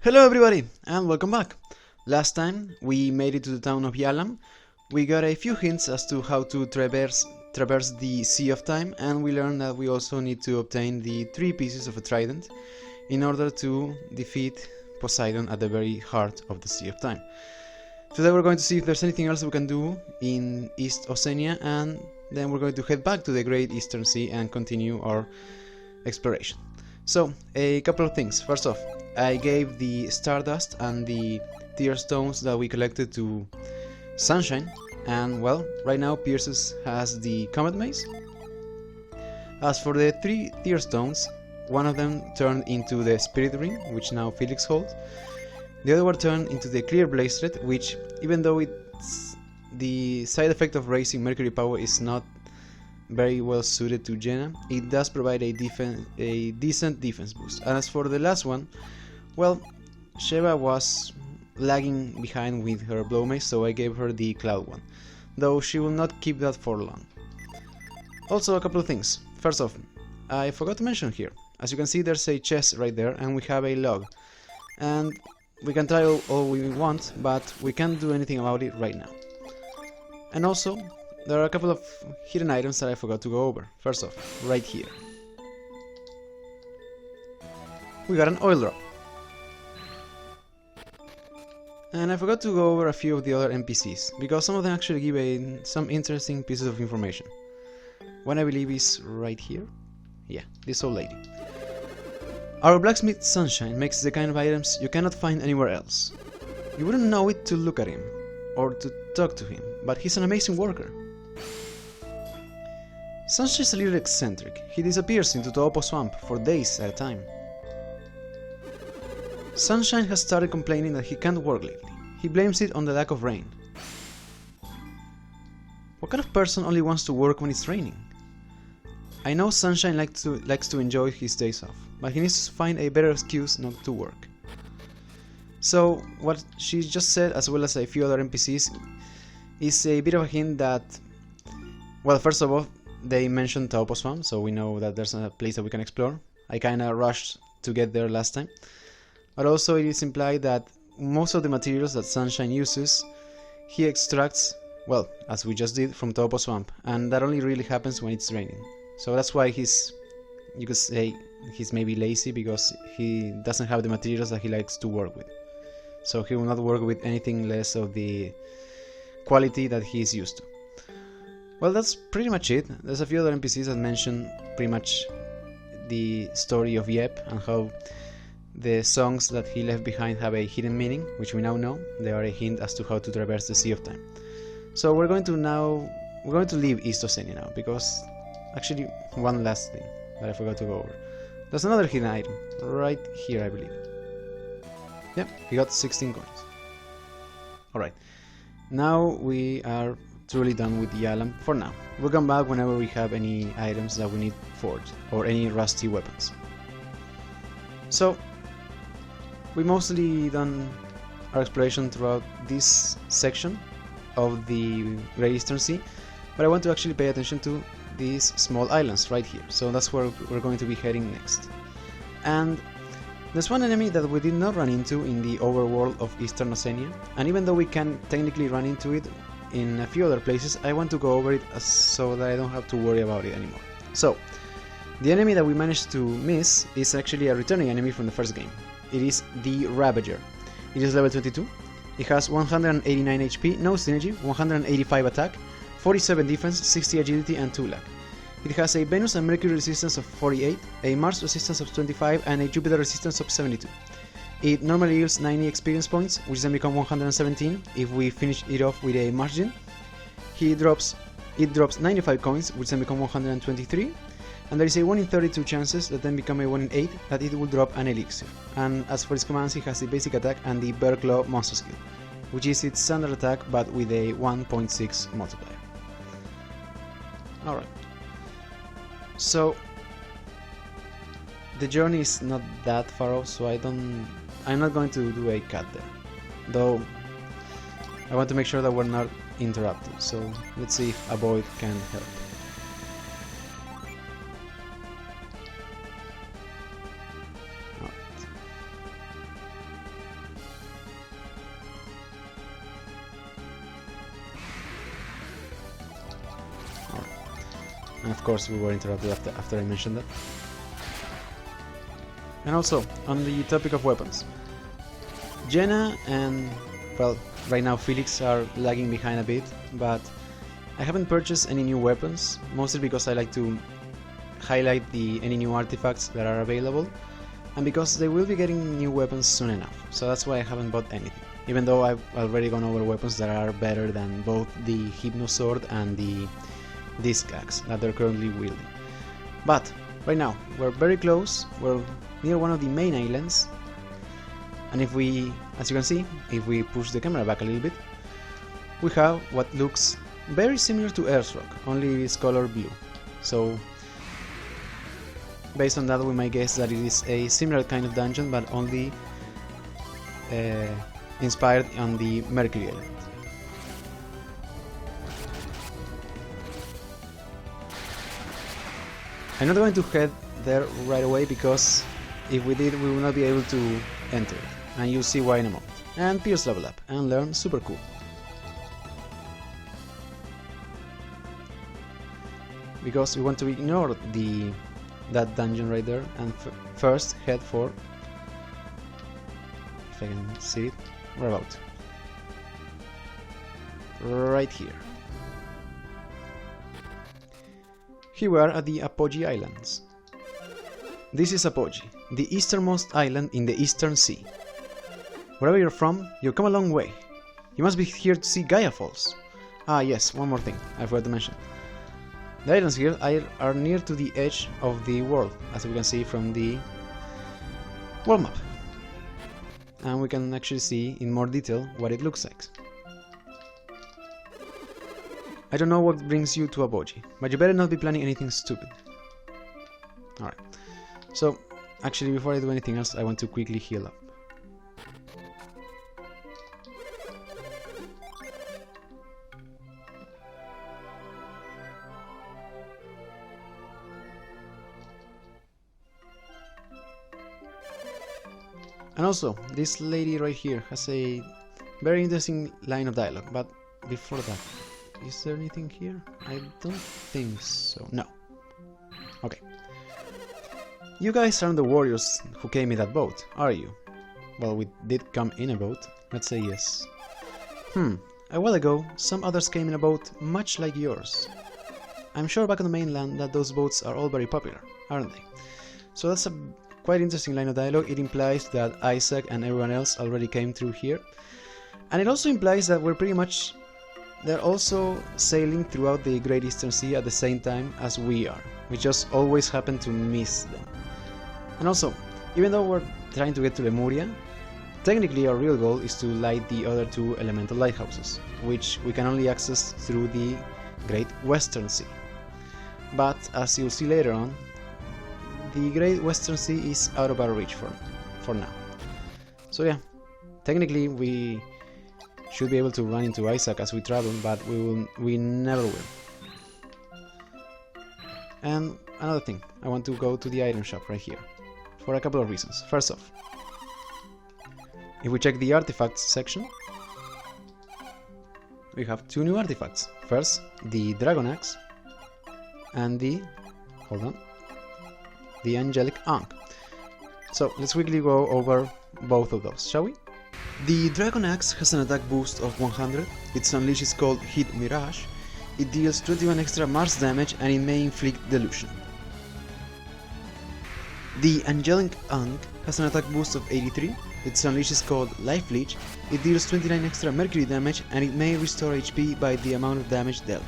Hello everybody, and welcome back. Last time we made it to the town of Yalam. We got a few hints as to how to traverse the Sea of Time, and we learned that we also need to obtain the 3 pieces of a trident in order to defeat Poseidon at the very heart of the Sea of Time. Today we're going to see if there's anything else we can do in East Oceania, and then we're going to head back to the Great Eastern Sea and continue our exploration. So, a couple of things. First off, I gave the Stardust and the Tear Stones that we collected to Sunshine, and well, right now Pierces has the Comet Maze. As for the 3 Tear Stones, one of them turned into the Spirit Ring, which now Felix holds. The other one turned into the Clear Bracelet, which, even though the side effect of raising Mercury power is not very well suited to Jenna, it does provide a decent defense boost. And as for the last one, well, Sheva was lagging behind with her blow mace, so I gave her the Cloud one, though she will not keep that for long. Also, a couple of things. First off, I forgot to mention here, as you can see there's a chest right there and we have a log, and we can try all we want, but we can't do anything about it right now. And also, there are a couple of hidden items that I forgot to go over. First off, right here, we got an oil drop. And I forgot to go over a few of the other NPCs, because some of them actually give some interesting pieces of information. One I believe is right here. Yeah, this old lady. Our blacksmith Sunshine makes the kind of items you cannot find anywhere else. You wouldn't know it to look at him, or to talk to him, but he's an amazing worker. Sunshine's a little eccentric. He disappears into Taupo Swamp for days at a time. Sunshine has started complaining that he can't work lately. He blames it on the lack of rain. What kind of person only wants to work when it's raining? I know Sunshine likes to enjoy his days off, but he needs to find a better excuse not to work. So what she just said, as well as a few other NPCs, is a bit of a hint that, well, first of all, they mentioned Taupo Swamp, so we know that there's a place that we can explore. I kinda rushed to get there last time. But also it is implied that most of the materials that Sunshine uses, he extracts, well, as we just did, from Taupo Swamp, and that only really happens when it's raining. So that's why you could say he's maybe lazy, because he doesn't have the materials that he likes to work with. So he will not work with anything less of the quality that he is used to. Well, that's pretty much it. There's a few other NPCs that mention pretty much the story of Yep and how the songs that he left behind have a hidden meaning, which we now know. They are a hint as to how to traverse the Sea of Time. So we're going to leave East Oceania now, because actually one last thing that I forgot to go over. There's another hidden item right here, I believe. Yep, we got 16 coins. Alright, now we are truly done with Yalam for now. We'll come back whenever we have any items that we need forged, or any rusty weapons. So, we mostly done our exploration throughout this section of the Great Eastern Sea, but I want to actually pay attention to these small islands right here, so that's where we're going to be heading next. And there's one enemy that we did not run into in the overworld of Eastern Oceania, and even though we can technically run into it in a few other places, I want to go over it so that I don't have to worry about it anymore. So, the enemy that we managed to miss is actually a returning enemy from the first game. It is the Ravager. It is level 22. It has 189 HP, no synergy, 185 attack, 47 defense, 60 agility and 2 luck. It has a Venus and Mercury resistance of 48, a Mars resistance of 25 and a Jupiter resistance of 72. It normally yields 90 experience points, which then become 117 if we finish it off with a margin. It drops 95 coins, which then become 123. And there is a 1 in 32 chances that then become a 1 in 8 that it will drop an elixir. And as for its commands, it has the basic attack and the Bear Claw monster skill, which is its standard attack but with a 1.6 multiplier. Alright, so the journey is not that far off, so I'm not going to do a cut there, though I want to make sure that we're not interrupted, so let's see if Avoid can help. And of course we were interrupted after I mentioned that. And also, on the topic of weapons, Jenna and, well, right now Felix are lagging behind a bit, but I haven't purchased any new weapons, mostly because I like to highlight any new artifacts that are available, and because they will be getting new weapons soon enough, so that's why I haven't bought anything, even though I've already gone over weapons that are better than both the Hypno Sword and the Disc Axe that they're currently wielding. But right now, we're very close, we're near one of the main islands, and if we, as you can see, if we push the camera back a little bit, we have what looks very similar to Earth Rock, only it's color blue. So based on that we might guess that it is a similar kind of dungeon, but only inspired on the Mercury Island. I'm not going to head there right away, because if we did, we will not be able to enter it, and you'll see why in a moment. And Pierce level up and learn super cool. Because we want to ignore that dungeon right there and first head for, if I can see it, where about? Right here. Here we are at the Apogee Islands. This is Apogee, the easternmost island in the Eastern Sea. Wherever you're from, you've come a long way. You must be here to see Gaia Falls. Ah yes, one more thing I forgot to mention. The islands here are near to the edge of the world, as we can see from the world map. And we can actually see in more detail what it looks like. I don't know what brings you to Apogee, but you better not be planning anything stupid. Alright, so actually before I do anything else, I want to quickly heal up. And also, this lady right here has a very interesting line of dialogue, but before that, is there anything here? I don't think so. No. Okay. You guys aren't the warriors who came in that boat, are you? Well, we did come in a boat. Let's say yes. A while ago, some others came in a boat much like yours. I'm sure back on the mainland that those boats are all very popular, aren't they? So that's a quite interesting line of dialogue. It implies that Isaac and everyone else already came through here. And it also implies that they're also sailing throughout the Great Eastern Sea at the same time as we are. We just always happen to miss them. And also, even though we're trying to get to Lemuria, technically our real goal is to light the other two elemental lighthouses, which we can only access through the Great Western Sea. But as you'll see later on, the Great Western Sea is out of our reach for now. So yeah, technically we should be able to run into Isaac as we travel, but we never will. And another thing, I want to go to the item shop right here, for a couple of reasons. First off, if we check the artifacts section, we have two new artifacts. First, the Dragon Axe, and the Angelic Ankh. So let's quickly go over both of those, shall we? The Dragon Axe has an attack boost of 100, its unleash is called Hit Mirage, it deals 21 extra Mars damage and it may inflict Delusion. The Angelic Ankh has an attack boost of 83, its unleash is called Life Leech, it deals 29 extra Mercury damage and it may restore HP by the amount of damage dealt.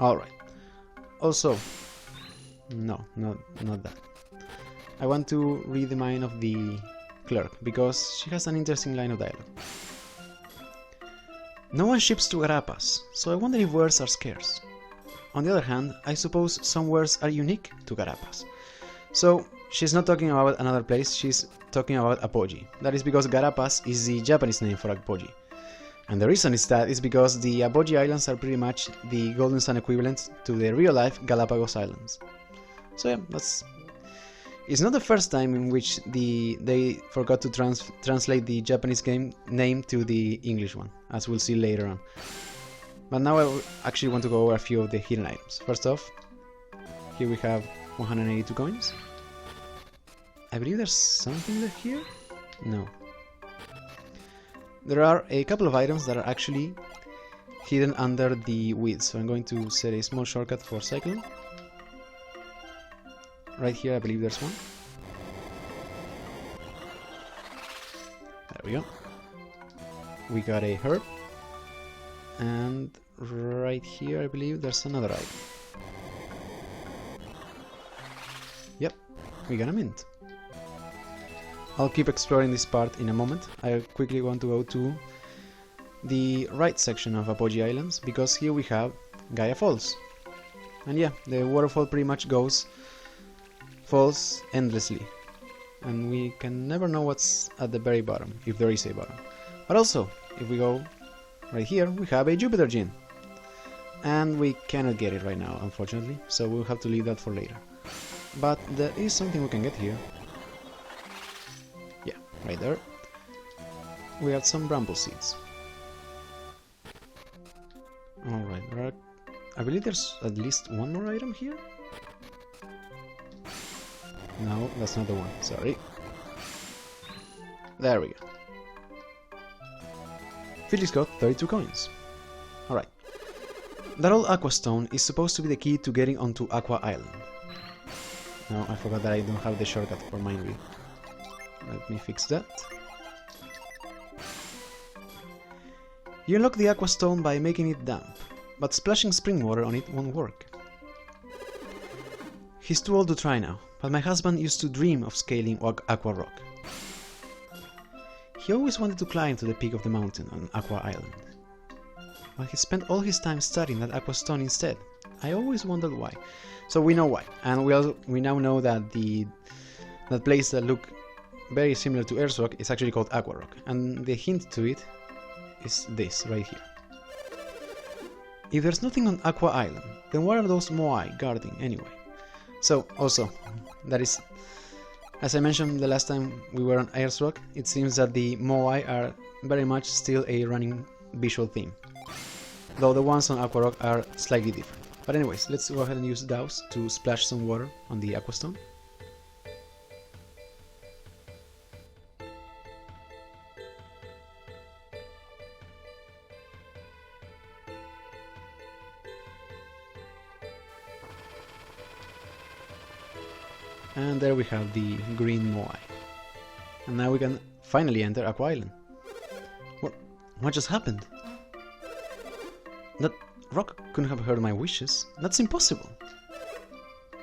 Alright, also, no, not that. I want to read the mind of the clerk, because she has an interesting line of dialogue. No one ships to Garapas, so I wonder if wares are scarce. On the other hand, I suppose some wares are unique to Garapas. So, she's not talking about another place, she's talking about Apogee. That is because Garapas is the Japanese name for Apogee. And the reason is that is because the Apogee Islands are pretty much the Golden Sun equivalent to the real-life Galapagos Islands. So yeah, that's It's not the first time in which they forgot to translate the Japanese game name to the English one, as we'll see later on. But now I actually want to go over a few of the hidden items. First off, here we have 182 coins. I believe there's something there here? No. There are a couple of items that are actually hidden under the weeds, so I'm going to set a small shortcut for cycling. Right here I believe there's one. There we go. We got a herb. And right here I believe there's another item. Yep, we got a mint. I'll keep exploring this part in a moment. I quickly want to go to the right section of Apogee Islands, because here we have Gaia Falls. And yeah, the waterfall pretty much falls endlessly. And we can never know what's at the very bottom, if there is a bottom. But also, if we go right here, we have a Jupiter Gene. And we cannot get it right now, unfortunately, so we'll have to leave that for later. But there is something we can get here. Yeah, right there. We have some bramble seeds. Alright, I believe there's at least one more item here? No, that's not the one, sorry. There we go. Felix got 32 coins. Alright. That old Aqua Stone is supposed to be the key to getting onto Aqua Island. No, I forgot that I don't have the shortcut for mind read. Let me fix that. You unlock the Aqua Stone by making it damp, but splashing spring water on it won't work. He's too old to try now, but my husband used to dream of scaling Aqua Rock. He always wanted to climb to the peak of the mountain on Aqua Island, but he spent all his time studying that Aqua Stone instead. I always wondered why. So we know why, and we now know that that place that looked very similar to Earth's Rock is actually called Aqua Rock, and the hint to it is this right here. If there's nothing on Aqua Island, then what are those moai guarding anyway? So also, that is, as I mentioned the last time we were on Earth's Rock, it seems that the moai are very much still a running visual theme, though the ones on Aqua Rock are slightly different. But anyways, let's go ahead and use Douse to splash some water on the Aqua Stone. And there we have the green moai. And now we can finally enter Aqua Island. What just happened? That rock couldn't have heard my wishes. That's impossible.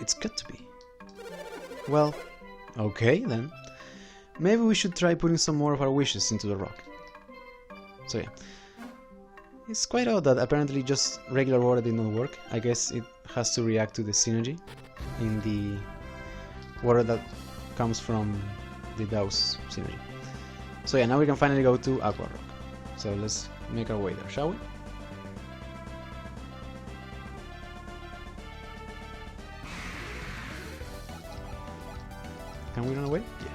It's got to be. Well, okay then. Maybe we should try putting some more of our wishes into the rock. So yeah. It's quite odd that apparently just regular water did not work. I guess it has to react to the synergy in the water that comes from the Douse synergy. So yeah, now we can finally go to Aqua Rock. So let's make our way there, shall we? Can we run away? Yeah.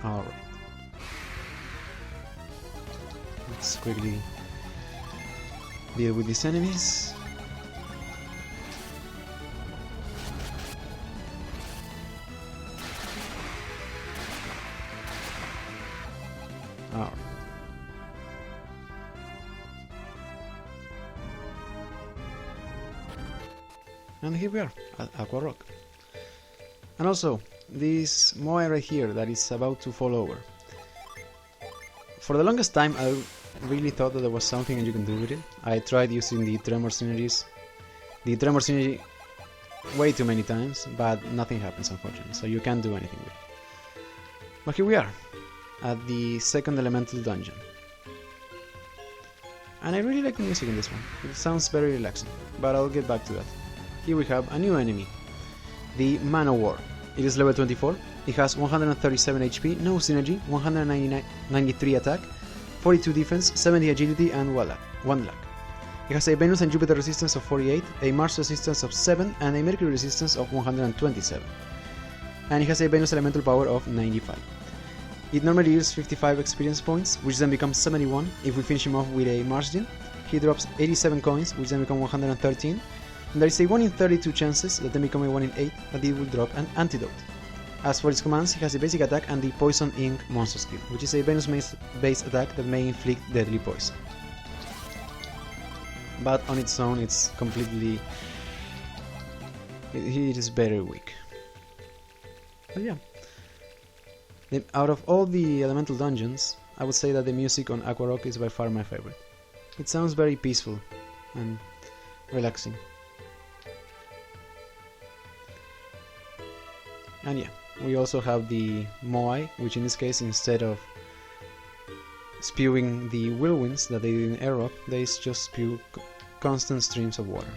Alright. Let's quickly deal with these enemies. Alright. And here we are, at Aqua Rock. And also, this moai right here that is about to fall over. For the longest time I really thought that there was something you can do with it. I tried using the tremor synergy way too many times, but nothing happens unfortunately, so you can't do anything with it. But here we are, at the second elemental dungeon. And I really like the music in this one, it sounds very relaxing, but I'll get back to that. Here we have a new enemy, the Man-O-War. It is level 24, it has 137 HP, no synergy, 193 attack, 42 defense, 70 agility, and 1 luck. It has a Venus and Jupiter resistance of 48, a Mars resistance of 7, and a Mercury resistance of 127. And it has a Venus elemental power of 95. It normally yields 55 experience points, which then becomes 71 if we finish him off with a Mars Gen. He drops 87 coins, which then become 113. And there is a 1 in 32 chances that then become a 1 in 8 that it will drop an antidote. As for its commands, he has a basic attack and the Poison Ink monster skill, which is a Venus-based attack that may inflict deadly poison. But on its own, it's completely... it is very weak. But yeah. Out of all the elemental dungeons, I would say that the music on Aqua Rock is by far my favorite. It sounds very peaceful and relaxing. And yeah, we also have the Moai, which in this case, instead of spewing the whirlwinds that they did in Air Rock, they just spew constant streams of water.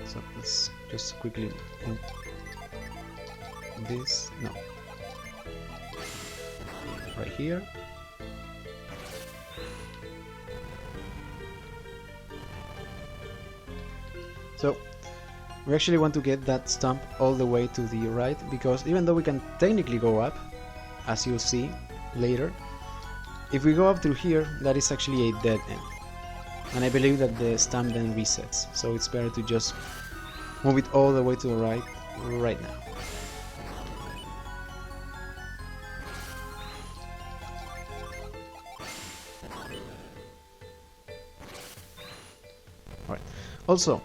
So let's just quickly this, no, right here. So we actually want to get that stump all the way to the right, because even though we can technically go up, as you'll see later, if we go up through here, that is actually a dead end. And I believe that the stamp then resets, so it's better to just move it all the way to the right now. Alright, also,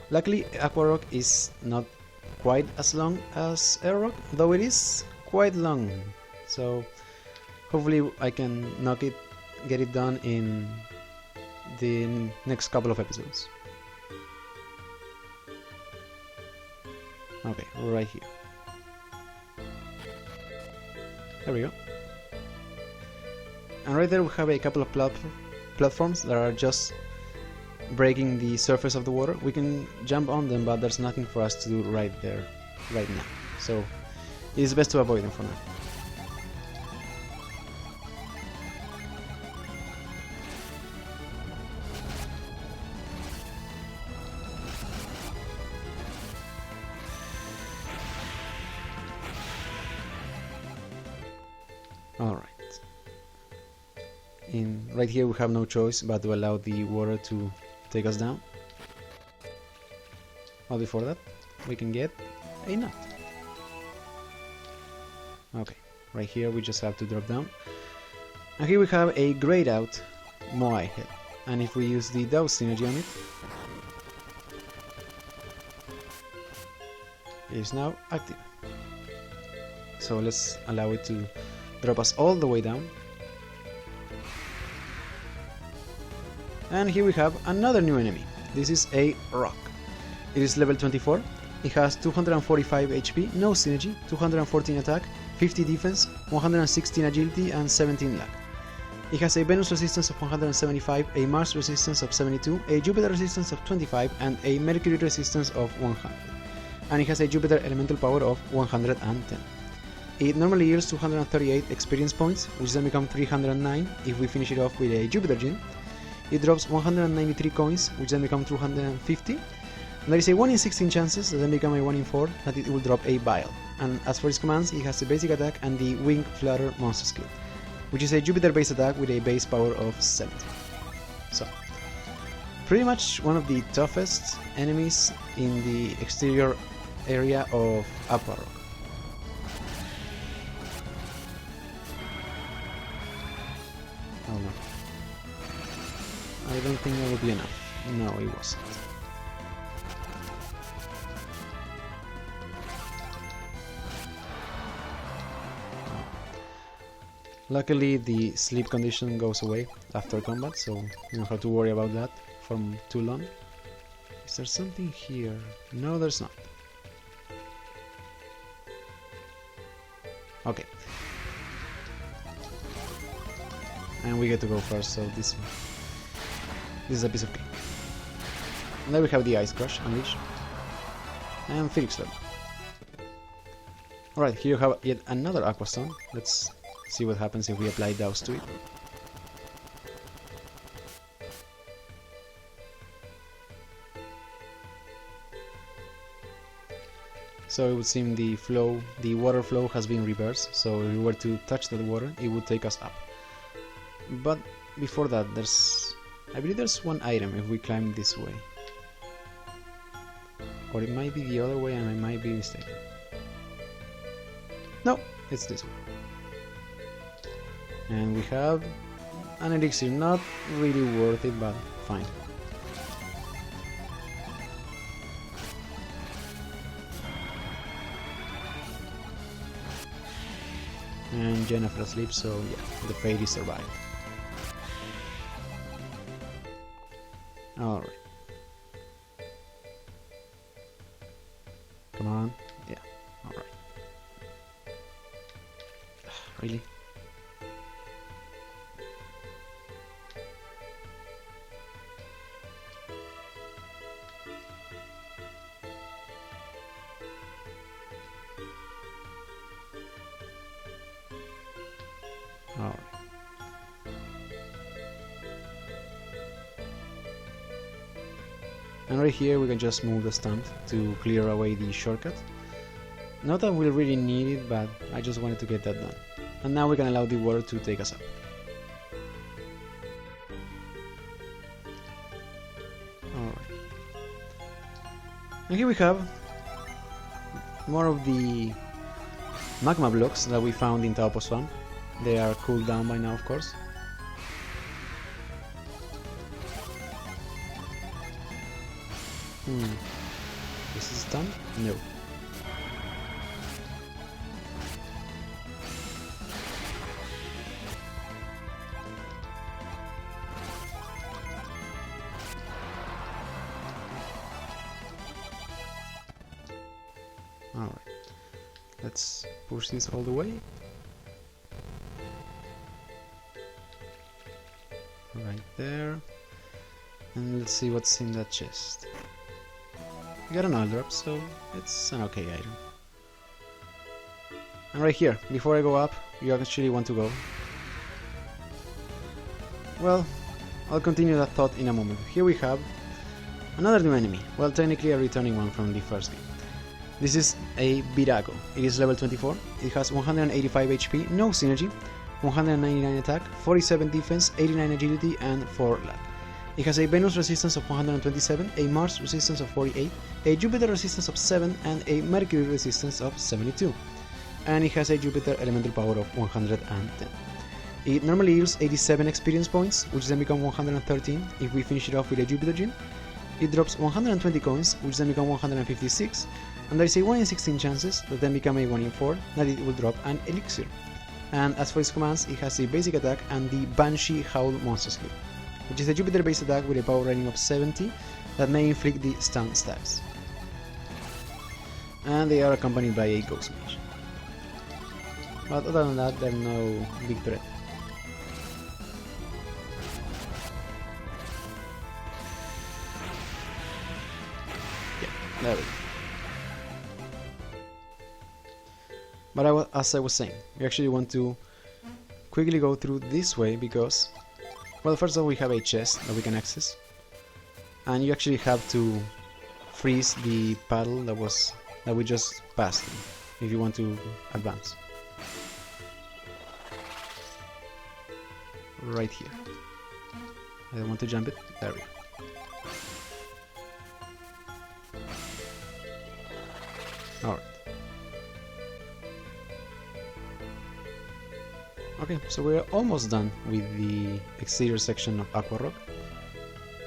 luckily Aqua Rock is not quite as long as Air Rock, though it is quite long, so hopefully I can get it done in the next couple of episodes. Okay, right here. There we go. And right there we have a couple of platforms that are just breaking the surface of the water. We can jump on them, but there's nothing for us to do right there, right now. So it's best to avoid them for now. Alright. Right here we have no choice but to allow the water to take us down. But before that, we can get a nut. Okay, right here we just have to drop down. And here we have a grayed out Moai head. And if we use the Douse synergy on it, it is now active. So let's allow it to drop us all the way down. And here we have another new enemy. This is a rock. It is level 24. It has 245 HP, no synergy, 214 attack, 50 defense, 116 agility, and 17 luck. It has a Venus resistance of 175, a Mars resistance of 72, a Jupiter resistance of 25, and a Mercury resistance of 100. And it has a Jupiter elemental power of 110. It normally yields 238 experience points, which then become 309 if we finish it off with a Jupiter Gen. It drops 193 coins, which then become 250. And there is a 1 in 16 chances that then become a 1 in 4 that it will drop a Bile. And as for its commands, it has a basic attack and the Wing Flutter monster skill, which is a Jupiter based attack with a base power of 70. So, pretty much one of the toughest enemies in the exterior area of Aqua Rock. Oh no. I don't think that would be enough. No, it wasn't. Luckily the sleep condition goes away after combat, so you don't have to worry about that for too long. Is there something here? No, there's not. Okay. And we get to go first, so this is a piece of cake. And then we have the Ice Crush unleashed. And Phoenix level. Alright, here you have yet another Aqua Stone. Let's see what happens if we apply Douse to it. So it would seem the water flow has been reversed, so if we were to touch that water, it would take us up. But before that, I believe there's one item if we climb this way. Or it might be the other way and I might be mistaken. No, it's this way. And we have an elixir, not really worth it, but fine. And Jenna fell asleep, so yeah, the fairy survived. Alright. Come on. Yeah, alright. Really? Alright. And right here we can just move the stump to clear away the shortcut. Not that we really need it, but I just wanted to get that done. And now we can allow the water to take us up. Alright. And here we have more of the magma blocks that we found in Taupo Swamp. They are cooled down by now, of course. This is done? No. Alright. Let's push this all the way. Right there. And let's see what's in that chest. We got an oil drop, so it's an okay item. And right here, before I go up, you actually want to go. Well, I'll continue that thought in a moment. Here we have another new enemy. Well, technically a returning one from the first game. This is a Virago. It is level 24. It has 185 HP, no synergy, 199 attack, 47 defense, 89 agility, and 4 luck. It has a Venus resistance of 127, a Mars resistance of 48, a Jupiter resistance of 7, and a Mercury resistance of 72. And it has a Jupiter elemental power of 110. It normally yields 87 experience points, which then become 113 if we finish it off with a Jupiter gem. It drops 120 coins, which then become 156, and there is a 1 in 16 chances that then become a 1 in 4 that it will drop an elixir. And as for its commands, it has the basic attack and the Banshee Howl Monster Sleep, which is a Jupiter based attack with a power rating of 70 that may inflict the stun status. And they are accompanied by a Ghost Mage. But other than that, they're no big threat. Yeah, there we go. But as I was saying, we actually want to quickly go through this way because, well, first of all we have a chest that we can access, and you actually have to freeze the paddle that we just passed if you want to advance. Right here. I don't want to jump it. There we go. Alright. Okay, so we're almost done with the exterior section of Aqua Rock,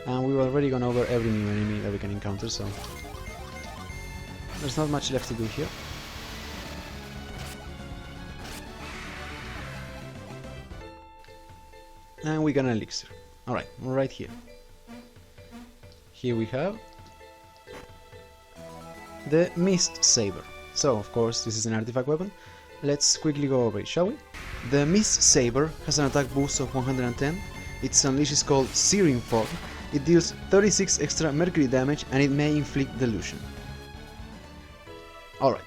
and we've already gone over every new enemy that we can encounter, so there's not much left to do here. And we got an elixir. Alright, right here. Here we have the Mist Saber. So, of course, this is an artifact weapon. Let's quickly go over it, shall we? The Mist Saber has an attack boost of 110, its unleash is called Searing Fog, it deals 36 extra mercury damage and it may inflict delusion. Alright,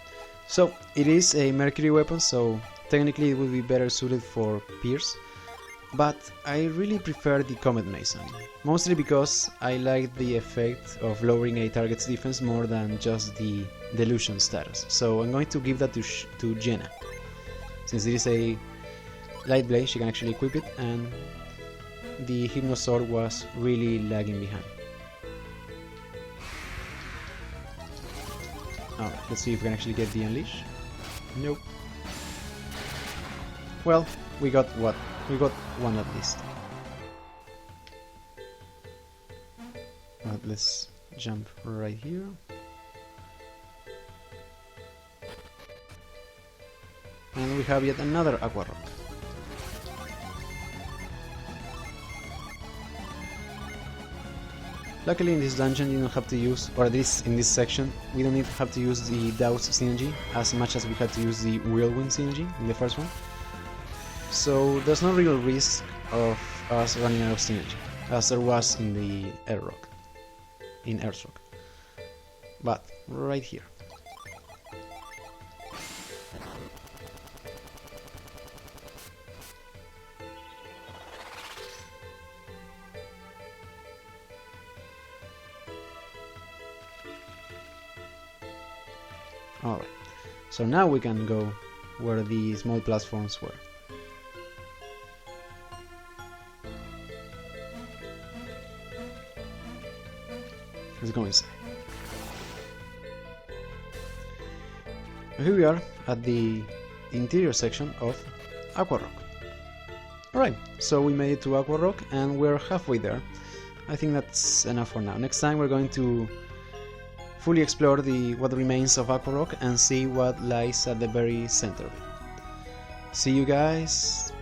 So it is a mercury weapon, so technically it would be better suited for Pierce, but I really prefer the Comet Mason, mostly because I like the effect of lowering a target's defense more than just the delusion status. So I'm going to give that to Jenna. Since it is a light blade, she can actually equip it, and the Hypnosword was really lagging behind. Alright, let's see if we can actually get the Unleash. Nope. Well, we got what? We got one at least. Alright, let's jump right here. And we have yet another Aqua Rock. Luckily in this dungeon you don't have to use, or at least in this section, we don't have to use the Douse synergy as much as we had to use the Whirlwind synergy in the first one. So there's no real risk of us running out of synergy, as there was in the Earthrock. But right here. Alright, so now we can go where the small platforms were. Let's go inside. Here we are at the interior section of Aqua Rock. Alright, so we made it to Aqua Rock and we're halfway there. I think that's enough for now. Next time we're going to fully explore what remains of Aqua Rock and see what lies at the very center of it. See you guys